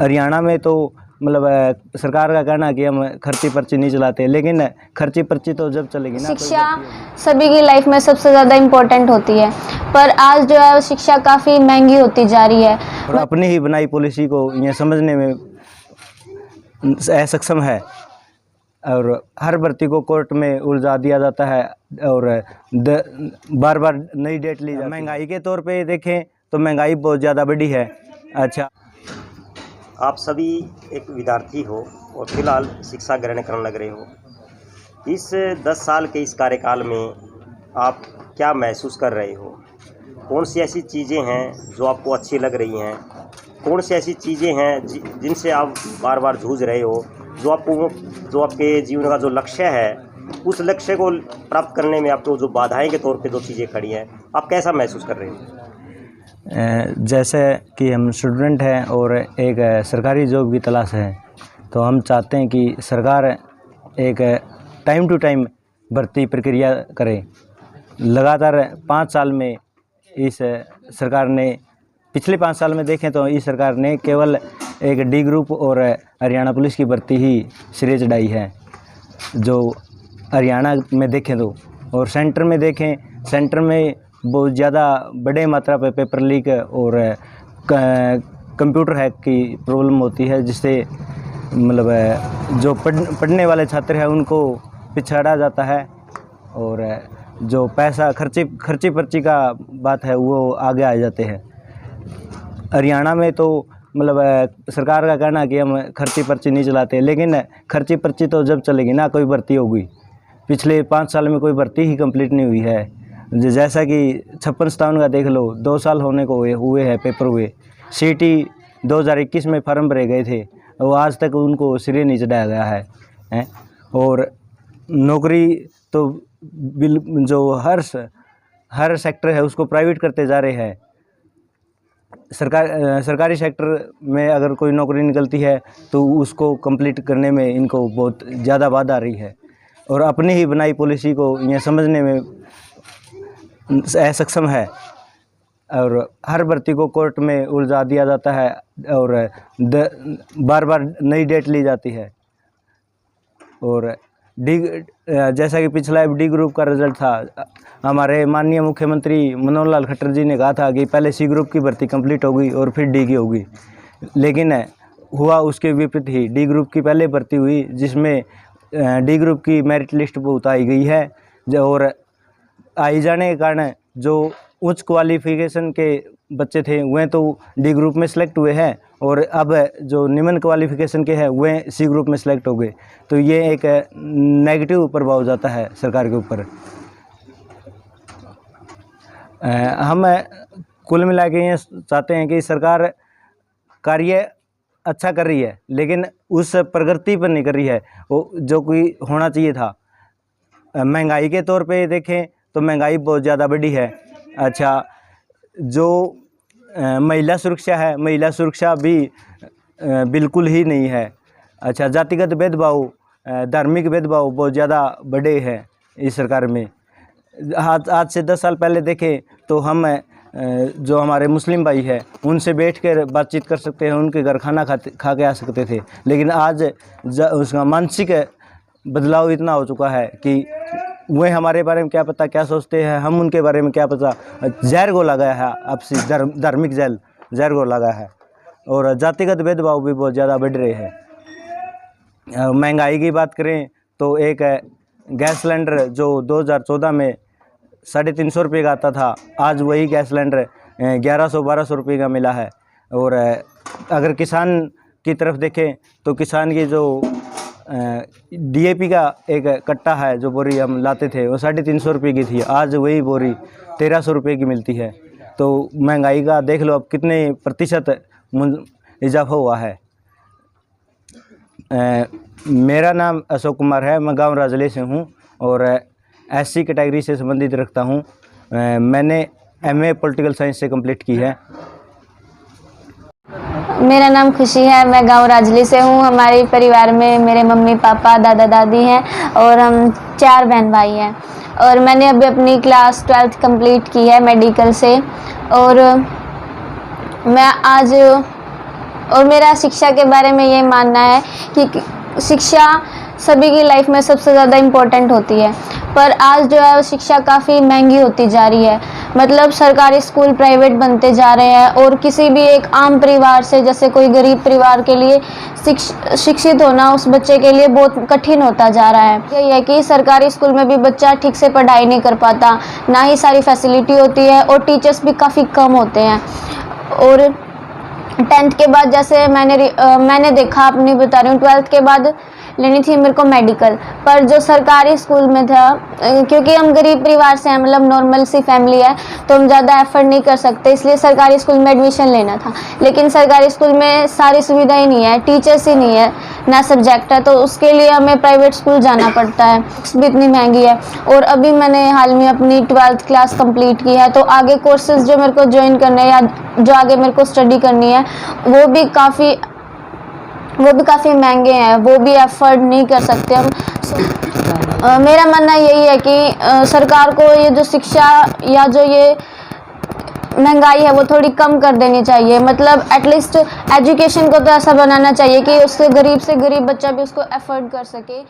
हरियाणा में तो मतलब सरकार का कहना है कि हम खर्ची पर्ची नहीं चलाते, लेकिन खर्ची पर्ची तो जब चलेगी ना। शिक्षा सभी की लाइफ में सबसे ज़्यादा इम्पोर्टेंट होती है, पर आज जो है शिक्षा काफ़ी महंगी होती जा रही है और अपनी ही बनाई पॉलिसी को ये समझने में असक्षम है और हर भर्ती को कोर्ट में उलझा दिया जाता है और बार बार नई डेट ली जाती है। महंगाई के तौर पे देखें तो महंगाई बहुत ज़्यादा बढ़ी है। अच्छा, आप सभी एक विद्यार्थी हो और फिलहाल शिक्षा ग्रहण करने लग रहे हो। इस 10 साल के इस कार्यकाल में आप क्या महसूस कर रहे हो? कौन सी ऐसी चीज़ें हैं जो आपको अच्छी लग रही हैं? कौन सी ऐसी चीज़ें हैं जिनसे आप बार बार जूझ रहे हो, जो आपके जीवन का जो लक्ष्य है, उस लक्ष्य को प्राप्त करने में आपको जो बाधाएं के तौर पे जो चीज़ें खड़ी हैं, आप कैसा महसूस कर रहे हो? जैसे कि हम स्टूडेंट हैं और एक सरकारी जॉब की तलाश है, तो हम चाहते हैं कि सरकार एक टाइम टू टाइम भर्ती प्रक्रिया करे। लगातार 5 साल में इस सरकार ने, पिछले 5 साल में देखें तो इस सरकार ने केवल एक डी ग्रुप और हरियाणा पुलिस की भर्ती ही सिरे चढ़ाई है जो हरियाणा में देखें तो। और सेंटर में देखें, सेंटर में बहुत ज़्यादा बड़े मात्रा पे पेपर लीक और कंप्यूटर हैक की प्रॉब्लम होती है, जिससे मतलब जो पढ़ने वाले छात्र हैं उनको पिछाड़ा जाता है और जो पैसा खर्ची पर्ची का बात है वो आगे आ जाते हैं। हरियाणा में तो मतलब सरकार का कहना है कि हम खर्ची पर्ची नहीं चलाते, लेकिन खर्ची पर्ची तो जब चलेगी ना कोई भर्ती होगी। पिछले 5 साल में कोई भर्ती ही कंप्लीट नहीं हुई है। जैसा कि 56-57 का देख लो, 2 साल होने को हुए हैं पेपर हुए। सीटी 2021 में फार्म भरे गए थे, वो आज तक उनको सिरे नहीं चढ़ाया गया है। और नौकरी तो जो हर सेक्टर है उसको प्राइवेट करते जा रहे हैं। सरकारी सेक्टर में अगर कोई नौकरी निकलती है तो उसको कंप्लीट करने में इनको बहुत ज़्यादा बाधा आ रही है और अपनी ही बनाई पॉलिसी को ये समझने में असक्षम है और हर भर्ती को कोर्ट में उलझा दिया जाता है और बार बार नई डेट ली जाती है। और जैसा कि पिछला डी ग्रुप का रिजल्ट था, हमारे माननीय मुख्यमंत्री मनोहर लाल खट्टर जी ने कहा था कि पहले सी ग्रुप की भर्ती कंप्लीट होगी और फिर डी की होगी, लेकिन हुआ उसके विपरीत ही। डी ग्रुप की पहले भर्ती हुई, जिसमें डी ग्रुप की मेरिट लिस्ट बहुत आई गई है और आई जाने के कारण जो उच्च क्वालिफिकेशन के बच्चे थे वह तो डी ग्रुप में सेलेक्ट हुए हैं और अब जो निम्न क्वालिफिकेशन के हैं वह सी ग्रुप में सेलेक्ट हो गए। तो ये एक नेगेटिव प्रभाव जाता है सरकार के ऊपर। हम कुल मिला के ये चाहते हैं कि सरकार कार्य अच्छा कर रही है, लेकिन उस प्रगति पर नहीं कर रही है वो जो कोई होना चाहिए था। महंगाई के तौर पे देखें तो महंगाई बहुत ज़्यादा बढ़ी है। अच्छा, जो महिला सुरक्षा है, महिला सुरक्षा भी बिल्कुल ही नहीं है। अच्छा, जातिगत भेदभाव, धार्मिक भेदभाव बहुत ज़्यादा बढ़े हैं इस सरकार में। आज से 10 साल पहले देखें तो हम जो हमारे मुस्लिम भाई हैं उनसे बैठ कर बातचीत कर सकते हैं, उनके घर खाना खा के आ सकते थे, लेकिन आज उसका मानसिक बदलाव इतना हो चुका है कि वह हमारे बारे में क्या पता क्या सोचते हैं, हम उनके बारे में क्या पता। जहर घोला गया है, आपसी धार्मिक जहर घोला गया है और जातिगत भेदभाव भी बहुत ज़्यादा बढ़ रहे हैं। महंगाई की बात करें तो एक गैस सिलेंडर जो 2014 में 350 रुपये का आता था, आज वही गैस सिलेंडर 1100-1200 रुपये का मिला है। और अगर किसान की तरफ देखें तो किसान की जो डीएपी का एक कट्टा है, जो बोरी हम लाते थे वो 350 रुपये की थी, आज वही बोरी 1300 रुपये की मिलती है। तो महंगाई का देख लो अब कितने प्रतिशत इजाफा हुआ है। मेरा नाम अशोक कुमार है, मैं गांव राजले से हूं और एससी कैटेगरी से संबंधित रखता हूं। मैंने एमए पॉलिटिकल साइंस से कंप्लीट की है। मेरा नाम खुशी है, मैं गांव राजली से हूँ। हमारे परिवार में मेरे मम्मी पापा दादा दादी हैं और हम 4 बहन भाई हैं। और मैंने अभी अपनी क्लास 12th कंप्लीट की है मेडिकल से। और मैं आज और मेरा शिक्षा के बारे में ये मानना है कि शिक्षा सभी की लाइफ में सबसे ज़्यादा इम्पोर्टेंट होती है, पर आज जो है शिक्षा काफ़ी महंगी होती जा रही है। मतलब सरकारी स्कूल प्राइवेट बनते जा रहे हैं और किसी भी एक आम परिवार से, जैसे कोई गरीब परिवार के लिए शिक्षित होना उस बच्चे के लिए बहुत कठिन होता जा रहा है। यही है कि सरकारी स्कूल में भी बच्चा ठीक से पढ़ाई नहीं कर पाता, ना ही सारी फैसिलिटी होती है और टीचर्स भी काफ़ी कम होते हैं। और 10th के बाद जैसे मैंने देखा, अपनी बता रही हूँ, 12th के बाद लेनी थी मेरे को मेडिकल, पर जो सरकारी स्कूल में था, क्योंकि हम गरीब परिवार से हैं, मतलब नॉर्मल सी फैमिली है, तो हम ज़्यादा एफर्ट नहीं कर सकते, इसलिए सरकारी स्कूल में एडमिशन लेना था। लेकिन सरकारी स्कूल में सारी सुविधाएं नहीं है, टीचर्स ही नहीं है, ना सब्जेक्ट है, तो उसके लिए हमें प्राइवेट स्कूल जाना पड़ता है। बुक्स भी इतनी महंगी है। और अभी मैंने हाल में अपनी 12th क्लास कंप्लीट की है, तो आगे कोर्सेज जो मेरे को ज्वाइन करने हैं या जो आगे मेरे को स्टडी करनी है वो भी काफ़ी महंगे हैं, वो भी अफोर्ड नहीं कर सकते हम। मेरा मानना यही है कि सरकार को ये जो शिक्षा या जो ये महंगाई है वो थोड़ी कम कर देनी चाहिए। मतलब एटलीस्ट एजुकेशन को तो ऐसा बनाना चाहिए कि उससे गरीब बच्चा भी उसको अफोर्ड कर सके।